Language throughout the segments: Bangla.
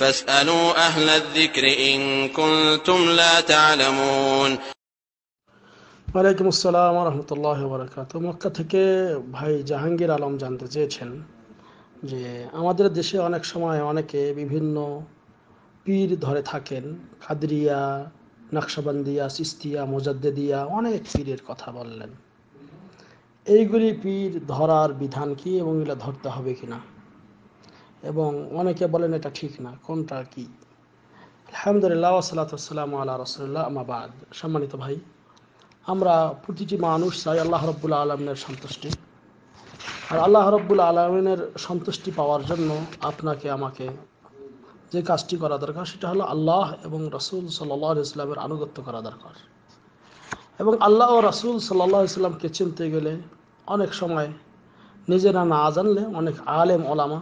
فاسألوا أهل الذكر إن كنتم لا تعلمون। ওয়ালাইকুম আসসালাম ওয়া রাহমাতুল্লাহি ওয়া বারাকাতুহু। মক্কা থেকে ভাই জাহাঙ্গীর আলম জানতে চেয়েছেন যে আমাদের দেশে অনেক সময় অনেকে বিভিন্ন পীর ধরে থাকেন, কাদরিয়া, নকশবন্দিয়া, চিশতিয়া, মুজাদ্দিদিয়া, অনেক পীরের কথা বললেন। এইগুলি পীর ধরার বিধান কি এবং এগুলো ধরতে হবে কিনা, এবং অনেকে বলেন এটা ঠিক না, কোনটা কি? আলহামদুলিল্লাহ ওয়াসসালাতু ওয়াসসালামু আলা রাসূলিল্লাহ, আম্মা বাদ। সম্মানিত ভাই, আমরা প্রতিটি মানুষ চাই আল্লাহ রাব্বুল আলামিনের সন্তুষ্টি। আর আল্লাহ রাব্বুল আলামিনের সন্তুষ্টি পাওয়ার জন্য আপনাকে আমাকে যে কাজটি করা দরকার সেটা হলো আল্লাহ এবং রাসূল সাল্লাল্লাহু আলাইহি ওয়াসাল্লামের আনুগত্য করা দরকার। এবং আল্লাহ ও রাসূল সাল্লাল্লাহু আলাইহি ওয়াসাল্লামকে চিনতে গেলে অনেক সময় নিজেরা না জানলে অনেক আলেম ওলামা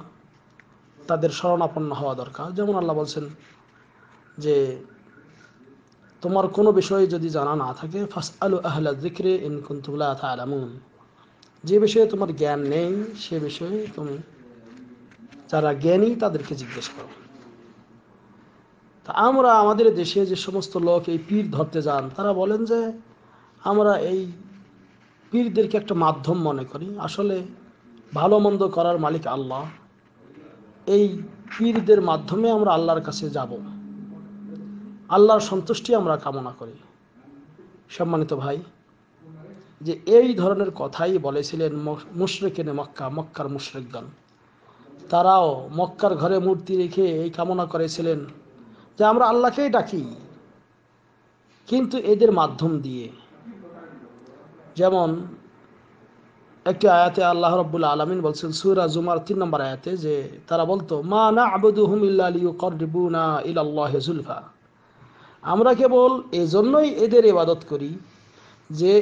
তাদের শরণাপন্ন হওয়া দরকার। যেমন আল্লাহ বলছেন যে তোমার কোনো বিষয়ে যদি জানা না থাকে ফাসআলু আহলা যিকরি ইন কুনতুম লা তা'লামুন, যে বিষয়ে তোমার জ্ঞান নেই সে বিষয়ে তুমি যারা জ্ঞানী তাদেরকে জিজ্ঞেস করো। তা আমরা আমাদের দেশে যে সমস্ত লোক এই পীর ধরতে যান তারা বলেন যে আমরা এই পীরদেরকে একটা মাধ্যম মনে করি, আসলে ভালো মন্দ করার মালিক আল্লাহ, এই পীরদের মাধ্যমে আমরা আল্লাহর কাছে যাব, আল্লাহর সন্তুষ্টি আমরা কামনা করি। সম্মানিত ভাই, যে এই ধরনের কথাই বলেছিলেন মুশরিকিনে মক্কা, মক্কার মুশরিকগণ। তারাও মক্কার ঘরে মূর্তি রেখে এই কামনা করেছিলেন যে আমরা আল্লাহকেই ডাকি, কিন্তু এদের মাধ্যম দিয়ে। যেমন একটি আয়াতে আল্লাহ রাব্বুল আলামিন বলছেন সূরা জুমার 3 নম্বর আয়াতে, যে তারা বলতো মা না'বুদুহুম ইল্লা লিয়ুকাররিবুনা ইলাল্লাহি যুলফা, আমরা কেবল এজন্যই এদের ইবাদত করি যে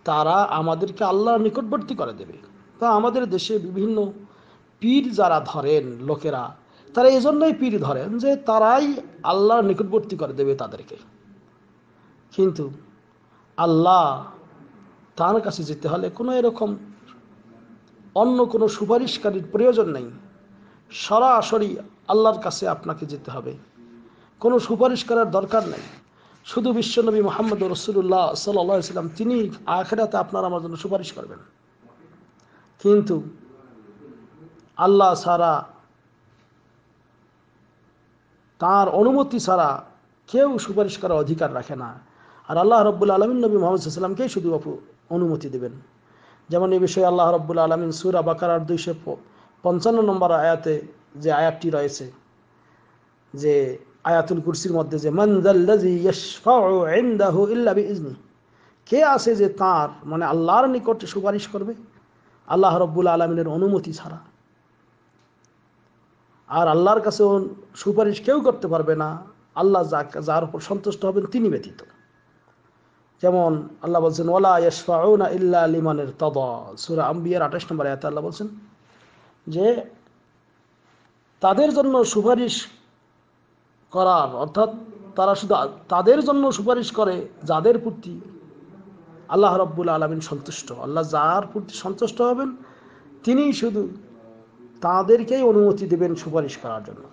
তারা আমাদেরকে আল্লাহর নিকটবর্তী করে দেবে। তা আমাদের দেশে বিভিন্ন পীর যারা ধরেন লোকেরা, তারা এজন্যই পীর ধরেন যে তারাই আল্লাহর নিকটবর্তী করে দেবে তাদেরকে। কিন্তু আল্লাহ তার কাছে যেতে হলে কোনো এরকম অন্য কোনো সুপারিশকারীর প্রয়োজন নেই, সরাসরি আল্লাহর কাছে আপনাকে যেতে হবে, কোনো সুপারিশ করার দরকার নেই। শুধু বিশ্বনবী মুহাম্মদ রাসূলুল্লাহ সাল্লাল্লাহু আলাইহি ওয়াসাল্লাম তিনি আখিরাতে আপনার আমার জন্য সুপারিশ করবেন। কিন্তু আল্লাহ ছাড়া, তার অনুমতি ছাড়া কেউ সুপারিশ করার অধিকার রাখে না। আর আল্লাহ রাব্বুল আলামিন নবী মুহাম্মদ সাল্লাল্লাহু আলাইহি ওয়াসাল্লামকেই শুধু অনুমতি দেবেন। যেমন এই বিষয়ে আল্লাহ রাব্বুল আলামিন সূরা বাকারার 255 নম্বর আয়াতে যে আয়াতটি রয়েছে, যে আয়াতুল কুরসির মধ্যে, যে মান যাল্লাযী ইয়াশফাউ ইনদাহু ইল্লা বিইজনি, কে আছে যে তার মানে আল্লাহর নিকটে সুপারিশ করবে আল্লাহ রাব্বুল আলামিনের অনুমতি ছাড়া। আর আল্লাহর কাছে সুপারিশ কেউ করতে পারবে না আল্লাহ যার উপর সন্তুষ্ট হবেন তিনি ব্যতীত। যেমন আল্লাহ বলছেন ওয়ালা ইয়াশফাউনা ইল্লা লিমান ইরতাদা, সূরা আম্বিয়ার 28 নম্বর আয়াতে আল্লাহ বলছেন যে তাদের জন্য সুপারিশ করার, অর্থাৎ তারা শুধু তাদের জন্য সুপারিশ করে যাদের প্রতি আল্লাহ রাব্বুল আলামিন সন্তুষ্ট। আল্লাহ যার প্রতি সন্তুষ্ট হবেন তিনিই শুধু তাদেরকেই অনুমতি দেবেন সুপারিশ করার জন্য,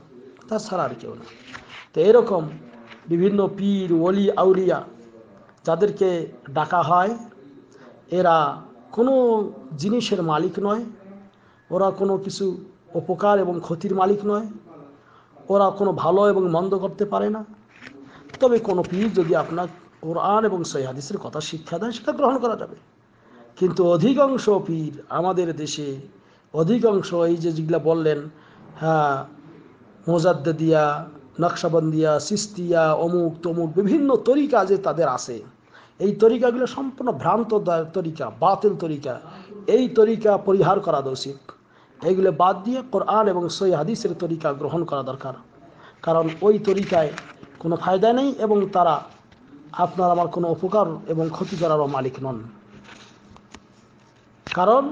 তাছাড়া আর কেউ না। তো এরকম বিভিন্ন পীর ওলি আউলিয়া যাদেরকে ডাকা হয়, এরা কোনো জিনিসের মালিক নয়, ওরা কোনো কিছু উপকার এবং ক্ষতির মালিক নয়, ওরা কোনো ভালো এবং মন্দ করতে পারে না। তবে কোনো পীর যদি আপনার কোরআন এবং সহিহ হাদিসের কথা শিক্ষা দেয় সেটা গ্রহণ করা যাবে। কিন্তু অধিকাংশ পীর আমাদের দেশে, অধিকাংশ এই যে যেগুলা বললেন, হ্যাঁ মুজাদ্দিদিয়া, নকশবন্দিয়া, চিশতিয়া, অমুক তমুক বিভিন্ন তরিকা যে তাদের আছে, এই তরিকাগুলো সম্পূর্ণ ভ্রান্ত তরিকা, বাতিল তরিকা। এই তরিকা পরিহার করা উচিত, এইগুলো বাদ দিয়ে কোরআন এবং সহিহ হাদিসের তরিকা গ্রহণ করা দরকার। কারণ ওই তরিকায় কোনো ফায়দা নেই এবং তারা আপনার আমার কোনো উপকার এবং ক্ষতি করারও মালিক নন। কারণ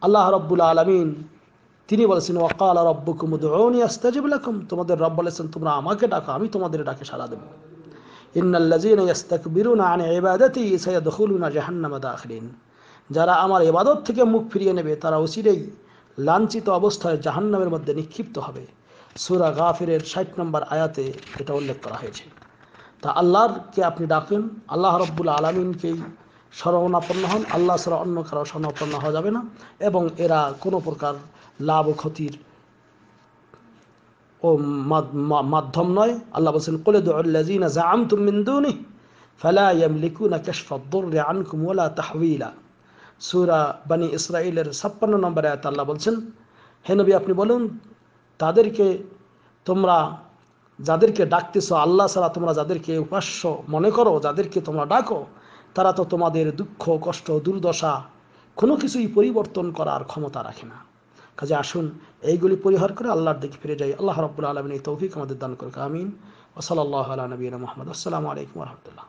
আল্লাহ রাব্বুল আলামিন তিনি বলেছেন ওয়াকালা রাব্বুকুম উদউনি আস্তাজিব লাকুম, তোমাদের রব বলেছেন তোমরা আমাকে ডাকো আমি তোমাদের ডাকে সাড়া দেব। ইন্নাল্লাযীনা ইস্তাকবিরুনা আন ইবাদাতি সায়াদখুলুনা জাহান্নামা দাখিলিন, যারা আমার ইবাদত থেকে মুখ ফিরিয়ে নেবে তারা অচিরেই লাঞ্ছিত অবস্থায় জাহান্নামের মধ্যে নিক্ষিপ্ত হবে। সূরা গাফিরের 60 নম্বর আয়াতে এটা উল্লেখ করা হয়েছে। তা আল্লাহকে আপনি ডাকেন, আল্লাহ রব্বুল আলমিনকেই শরণাপন্ন হন, আল্লাহ ছাড়া অন্য কারো শরণাপন্ন হওয়া যাবে না। এবং এরা কোনো প্রকার লাভ ও ক্ষতির ও মাধ্যম নয়। আল্লাহ বলছেন কুল উদউল্লাযীনা যাআমতুম মিন দুনিহি ফালা ইয়ামলিকুনা কাশফাদ দুররি আনকুম ওয়ালা তাহওয়িলা। সূরা বনী ইসরাঈলের 56 নম্বর আয়াতে আল্লাহ বলছেন, হে নবী আপনি বলুন তাদেরকে, তোমরা যাদেরকে ডাকতেছো আল্লাহ ছাড়া, তোমরা যাদেরকে উপাস্য মনে করো, যাদেরকে তোমরা ডাকো, তারা তো তোমাদের দুঃখ কষ্ট দুর্দশা কোনো কিছুই পরিবর্তন করার ক্ষমতা রাখে না। কাজে আসুন এইগুলি পরিহার করে আল্লাহর দিকে ফিরে যাই। আল্লাহ রাব্বুল আলামিন এই তৌফিক আমাদের দান করুক, আমিন। ওয়া সাল্লাল্লাহু আলা নবিয়িনা মুহাম্মদ। আসসালামু আলাইকুম ওয়া রাহমাতুল্লাহ।